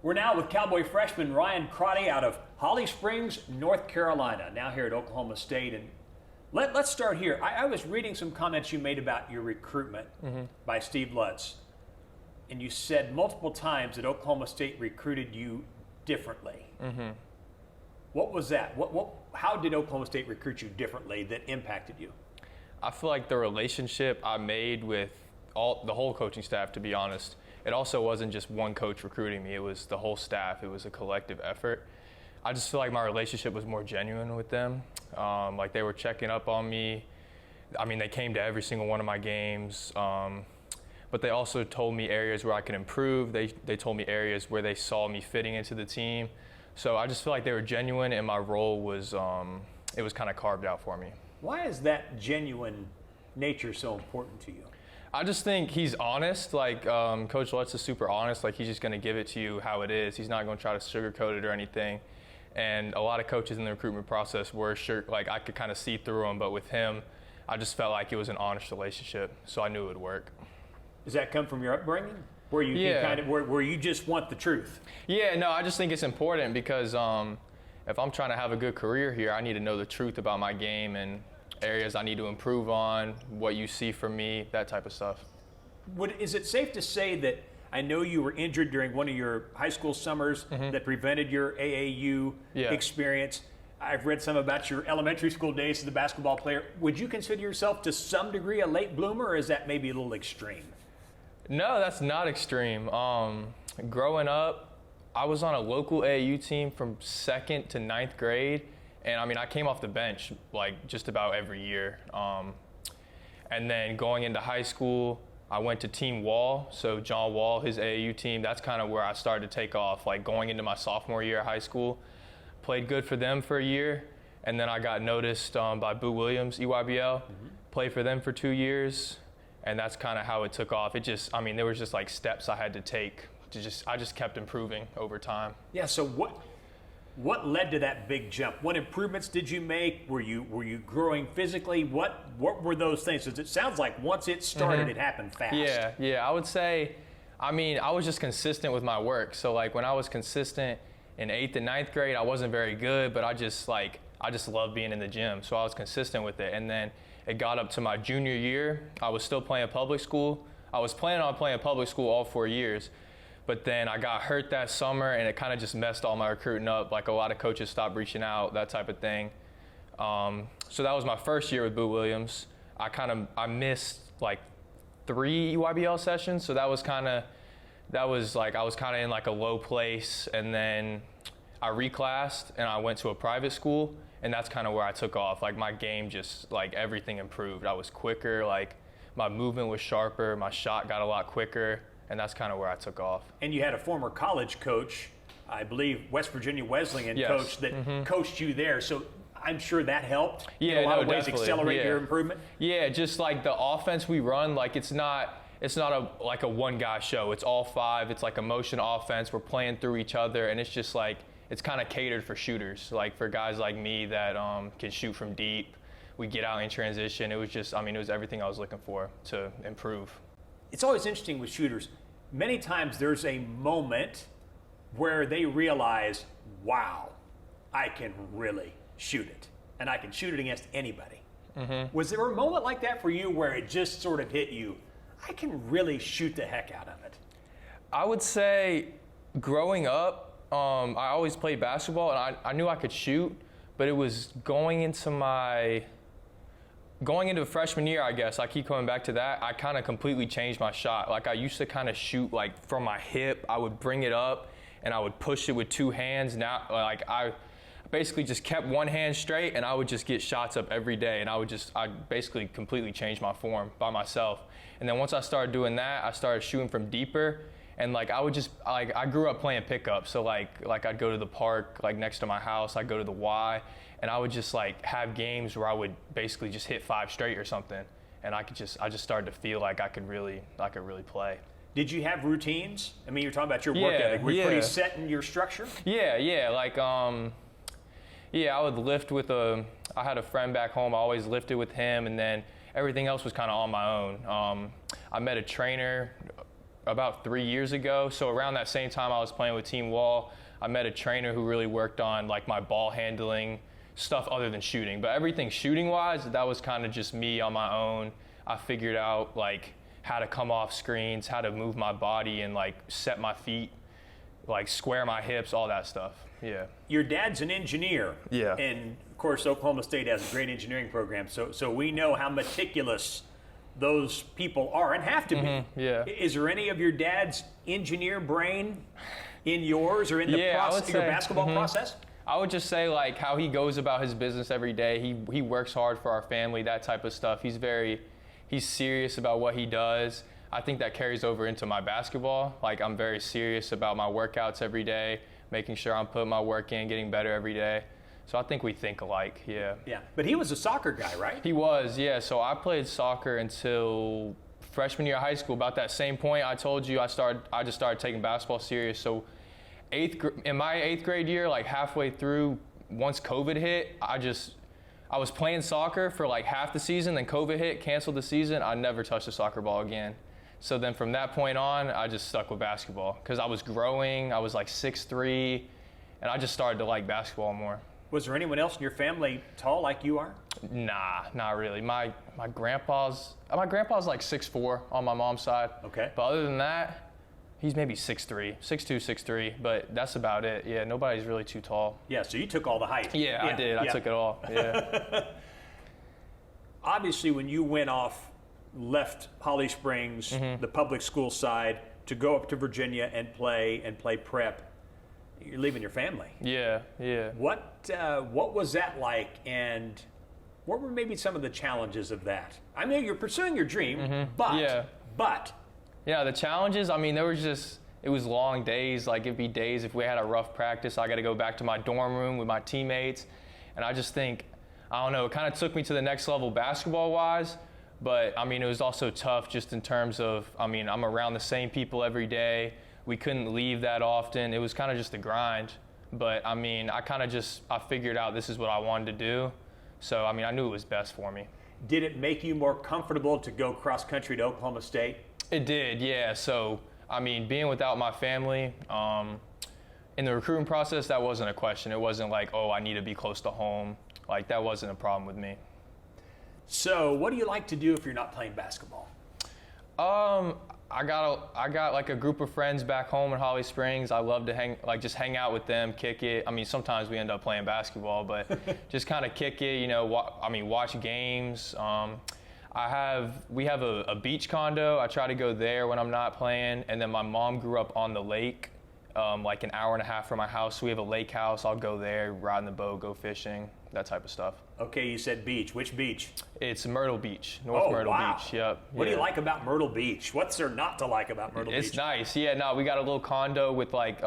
We're now with Cowboy freshman Ryan Crotty out of Holly Springs, North Carolina, now here at Oklahoma State. And let's start here. I was reading some comments you made about your recruitment by Steve Lutz, and you said multiple times that Oklahoma State recruited you differently. What was that? How did Oklahoma State recruit you differently that impacted you? I feel like the relationship I made with the whole coaching staff, to be honest, it also wasn't just one coach recruiting me. It was the whole staff. It was a collective effort. I just feel like my relationship was more genuine with them. Like they were checking up on me. I mean, they came to every single one of my games. But they also told me areas where I could improve. They told me areas where they saw me fitting into the team. So I just feel like they were genuine, and my role was, it was kind of carved out for me. Why is that genuine nature so important to you? I just think he's honest. Like Coach Lutz is super honest. Like he's just going to give it to you how it is. He's not going to try to sugarcoat it or anything. And a lot of coaches in the recruitment process were like I could kind of see through them. But with him, I just felt like it was an honest relationship. So I knew it would work. Does that come from your upbringing, where you where you just want the truth? Yeah, no, I just think it's important because if I'm trying to have a good career here, I need to know the truth about my game and areas I need to improve on, what you see from me, that type of stuff. Is it safe to say that I know you were injured during one of your high school summers that prevented your AAU experience? I've read some about your elementary school days as a basketball player. Would you consider yourself to some degree a late bloomer, or is that maybe a little extreme? No, that's not extreme. Growing up, I was on a local AAU team from 2nd to 9th grade. And I mean, I came off the bench like just about every year. And then going into high school, I went to Team Wall. So John Wall, his AAU team, that's kind of where I started to take off. Like going into my sophomore year of high school, played good for them for a year. And then I got noticed by Boo Williams, EYBL, played for them for 2 years. And that's kind of how it took off. It just, I mean, there was just like steps I had to take I just kept improving over time. Yeah, so what led to that big jump? What improvements did you make? Were you growing physically? What were those things? Because it sounds like once it started, it happened fast. Yeah, I would say, I mean, I was just consistent with my work. So like when I was consistent in 8th and 9th grade, I wasn't very good, but I just loved being in the gym. So I was consistent with it. And then it got up to my junior year. I was still playing public school. I was planning on playing public school all 4 years. But then I got hurt that summer, and it kind of just messed all my recruiting up. Like a lot of coaches stopped reaching out, that type of thing. So that was my first year with Boo Williams. I missed like 3 EYBL sessions, so I was kind of in like a low place. And then I reclassed and I went to a private school, and that's kind of where I took off. Like my game just like everything improved. I was quicker, like my movement was sharper, my shot got a lot quicker. And that's kind of where I took off. And you had a former college coach, I believe West Virginia Wesleyan coach that coached you there. So I'm sure that helped in a lot of ways accelerate your improvement. Yeah, just like the offense we run, like it's not a one guy show. It's all 5. It's like a motion offense. We're playing through each other, and it's just like it's kind of catered for shooters, like for guys like me that can shoot from deep. We get out in transition. It was just, I mean, it was everything I was looking for to improve. It's always interesting with shooters. Many times there's a moment where they realize, wow, I can really shoot it. And I can shoot it against anybody. Was there a moment like that for you where it just sort of hit you, I can really shoot the heck out of it? I would say growing up, I always played basketball, and I knew I could shoot, but it was going into freshman year, I guess, I keep coming back to that, I kind of completely changed my shot. Like I used to kind of shoot like from my hip, I would bring it up and I would push it with 2 hands. Now, like I basically just kept one hand straight and I would just get shots up every day, and I basically completely changed my form by myself. And then once I started doing that, I started shooting from deeper. And like I grew up playing pickup, so like I'd go to the park like next to my house, I'd go to the Y, and I would just like have games where I would basically just hit 5 straight or something, and I just started to feel like I could really play. Did you have routines? I mean, you're talking about your work ethic. Were you pretty set in your structure? Yeah, like I would lift with I had a friend back home, I always lifted with him, and then everything else was kind of on my own. I met a trainer about 3 years ago. So around that same time I was playing with Team Wall, I met a trainer who really worked on like my ball handling, stuff other than shooting. But everything shooting wise, that was kind of just me on my own. I figured out like how to come off screens, how to move my body and like set my feet, like square my hips, all that stuff. Yeah. Your dad's an engineer. Yeah. And of course, Oklahoma State has a great engineering program. So we know how meticulous those people are and have to be. Yeah. Is there any of your dad's engineer brain in yours or in the your basketball process? I would just say like how he goes about his business every day. He works hard for our family, that type of stuff. He's serious about what he does. I think that carries over into my basketball. Like I'm very serious about my workouts every day, making sure I'm putting my work in, getting better every day. So I think we think alike, yeah. Yeah, but he was a soccer guy, right? He was, yeah. So I played soccer until freshman year of high school. About that same point I told you, I just started taking basketball serious. So in my 8th grade year, like halfway through, once COVID hit, I was playing soccer for like half the season, then COVID hit, canceled the season. I never touched a soccer ball again. So then from that point on, I just stuck with basketball because I was growing. I was like 6'3", and I just started to like basketball more. Was there anyone else in your family tall like you are? Nah, not really. My grandpa's like 6'4" on my mom's side. Okay. But other than that, he's maybe 6'3", 6'2", 6'3", but that's about it. Yeah, nobody's really too tall. Yeah, so you took all the height. Yeah, I did. I took it all. Yeah. Obviously, when you went off, left Holly Springs, the public school side, to go up to Virginia and play prep, you're leaving your family. Yeah, yeah. What was that like, and what were maybe some of the challenges of that? I know you're pursuing your dream, but yeah, the challenges, I mean, it was long days. Like, it'd be days if we had a rough practice, I got to go back to my dorm room with my teammates. And I just think, I don't know, it kind of took me to the next level basketball-wise. But, I mean, it was also tough just in terms of, I mean, I'm around the same people every day. We couldn't leave that often. It was kind of just a grind. But, I mean, I figured out this is what I wanted to do. So, I mean, I knew it was best for me. Did it make you more comfortable to go cross-country to Oklahoma State? It did, yeah. So, I mean, being without my family, in the recruiting process, that wasn't a question. It wasn't like, oh, I need to be close to home. Like, that wasn't a problem with me. So, what do you like to do if you're not playing basketball? I got like a group of friends back home in Holly Springs. I love to hang out with them, kick it. I mean, sometimes we end up playing basketball, but just kind of kick it, you know, watch games. We have a beach condo. I try to go there when I'm not playing. And then my mom grew up on the lake, like an hour and a half from my house. So we have a lake house. I'll go there, ride in the boat, go fishing, that type of stuff. Okay, you said beach. Which beach? It's Myrtle Beach, North Myrtle Beach. Yep. What do you like about Myrtle Beach? What's there not to like about Myrtle Beach? It's nice. Yeah, no, we got a little condo with like,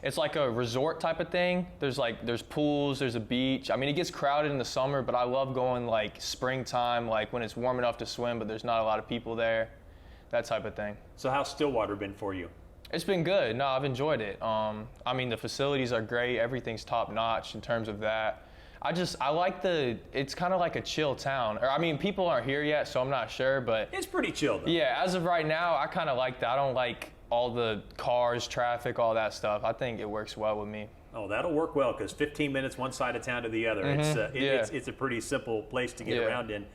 it's like a resort type of thing. There's pools, there's a beach. I mean, it gets crowded in the summer, but I love going like springtime, like when it's warm enough to swim, but there's not a lot of people there, that type of thing. So how's Stillwater been for you? It's been good. No, I've enjoyed it. I mean, the facilities are great. Everything's top notch in terms of that. I like it's kind of like a chill town. Or, I mean, people aren't here yet, so I'm not sure, but. It's pretty chill though. Yeah, as of right now, I kind of like that. I don't like all the cars, traffic, all that stuff. I think it works well with me. Oh, that'll work well because 15 minutes one side of town to the other. It's a pretty simple place to get around in.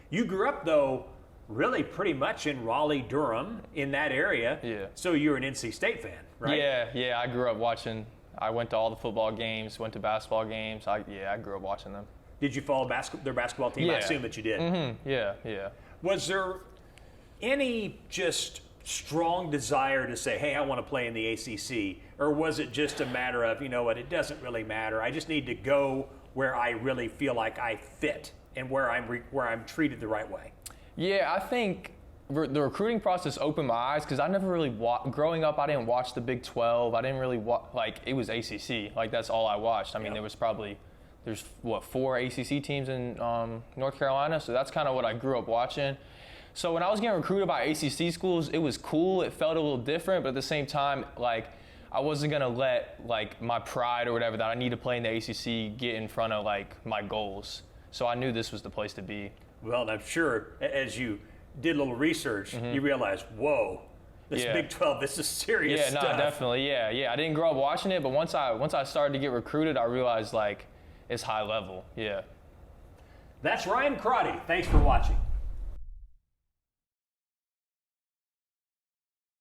You grew up though, really pretty much in Raleigh-Durham, in that area. Yeah. So you're an NC State fan, right? Yeah. I grew up watching. I went to all the football games, went to basketball games. I grew up watching them. Did you follow their basketball team? Yeah. I assume that you did. Mm-hmm. Yeah. Was there any just strong desire to say, hey, I want to play in the ACC? Or was it just a matter of, you know what, it doesn't really matter. I just need to go where I really feel like I fit and where I'm treated the right way? Yeah, I think the recruiting process opened my eyes because I never really growing up, I didn't watch the Big 12. I didn't really it was ACC. Like, that's all I watched. I mean, there's 4 ACC teams in North Carolina, so that's kind of what I grew up watching. So when I was getting recruited by ACC schools, it was cool. It felt a little different, but at the same time, like, I wasn't going to let, like, my pride or whatever that I need to play in the ACC get in front of, like, my goals. So I knew this was the place to be. Well, and I'm sure as you did a little research, you realized, whoa, This Yeah. Big 12, this is serious Yeah, stuff. no, definitely. Yeah. I didn't grow up watching it, but once I started to get recruited, I realized like it's high level. Yeah. That's Ryan Crotty. Thanks for watching.